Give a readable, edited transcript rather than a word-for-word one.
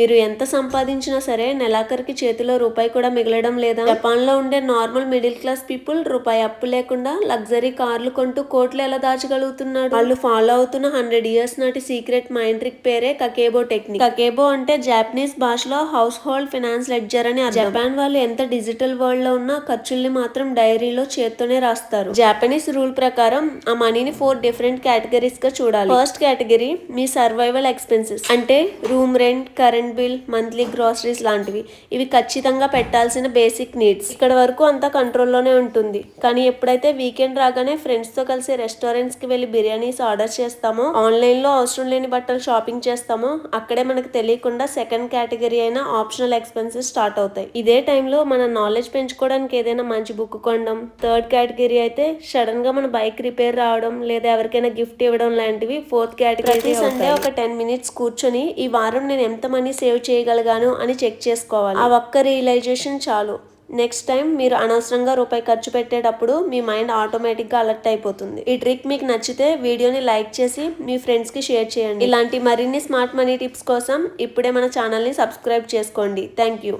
మీరు ఎంత సంపాదించినా సరే నెలాఖరికి చేతిలో రూపాయి కూడా మిగలడం లేదా? జపాన్ లో ఉండే నార్మల్ మిడిల్ క్లాస్ పీపుల్ రూపాయి అప్పు లేకుండా లగ్జరీ కార్లు కొంటూ కోట్లు ఎలా దాచగలుగుతున్నాడు? వాళ్ళు ఫాలో అవుతున్న 100 years నాటి సీక్రెట్ మైండ్ ట్రిక్ పేరే కకేబో టెక్నిక్. కకేబో అంటే జాపనీస్ భాషలో హౌస్ హోల్డ్ ఫైనాన్స్ లెడ్జర్ అని అర్థం. జపాన్ వాళ్ళు ఎంత డిజిటల్ వరల్డ్ లో ఉన్నా ఖర్చుల్ని మాత్రం డైరీలో చేత్తోనే రాస్తారు. జాపనీస్ రూల్ ప్రకారం ఆ మనీని 4 డిఫరెంట్ కేటగిరీస్ గా చూడాలి. ఫస్ట్ కేటగిరీ మీ సర్వైవల్ ఎక్స్పెన్సెస్ అంటే room rent, current bill, monthly groceries లాంటివి. ఇవి ఖచ్చితంగా పెట్టాల్సిన బేసిక్ నీడ్స్. ఇక్కడ వరకు అంతా కంట్రోల్లోనే ఉంటుంది. కానీ ఎప్పుడైతే వీకెండ్ రాగానే ఫ్రెండ్స్ తో కలిసి రెస్టారెంట్స్ కి వెళ్లి బిర్యానీస్ ఆర్డర్ చేస్తామో, ఆన్లైన్ లో అవసరం లేని బట్టలు షాపింగ్ చేస్తామో, అక్కడే మనకు తెలియకుండా సెకండ్ కేటగిరీ అయిన ఆప్షనల్ ఎక్స్పెన్సెస్ స్టార్ట్ అవుతాయి. ఇదే టైంలో మన నాలెడ్జ్ పెంచుకోవడానికి ఏదైనా మంచి బుక్ కొనడం. థర్డ్ కేటగిరీ అయితే సడన్ గా మన బైక్ రిపేర్ రావడం లేదా ఎవరికైనా గిఫ్ట్ ఇవ్వడం లాంటివి ఫోర్త్ కేటగిరీ. ప్రతి సండే ఒక 10 minutes కూర్చొని ఈ వారం నేను ఎంత మనీ సేవ్ చేయగలిగాను అని చెక్ చేసుకోవాలి. ఆ ఒక్క రియలైజేషన్ చాలు. నెక్స్ట్ టైం మీరు అనవసరంగా రూపాయి ఖర్చు పెట్టేటప్పుడు మీ మైండ్ ఆటోమేటిక్గా అలర్ట్ అయిపోతుంది. ఈ ట్రిక్ మీకు నచ్చితే వీడియోని లైక్ చేసి మీ ఫ్రెండ్స్కి షేర్ చేయండి. ఇలాంటి మరిన్ని స్మార్ట్ మనీ టిప్స్ కోసం ఇప్పుడే మన ఛానల్ని సబ్స్క్రైబ్ చేసుకోండి. Thank you.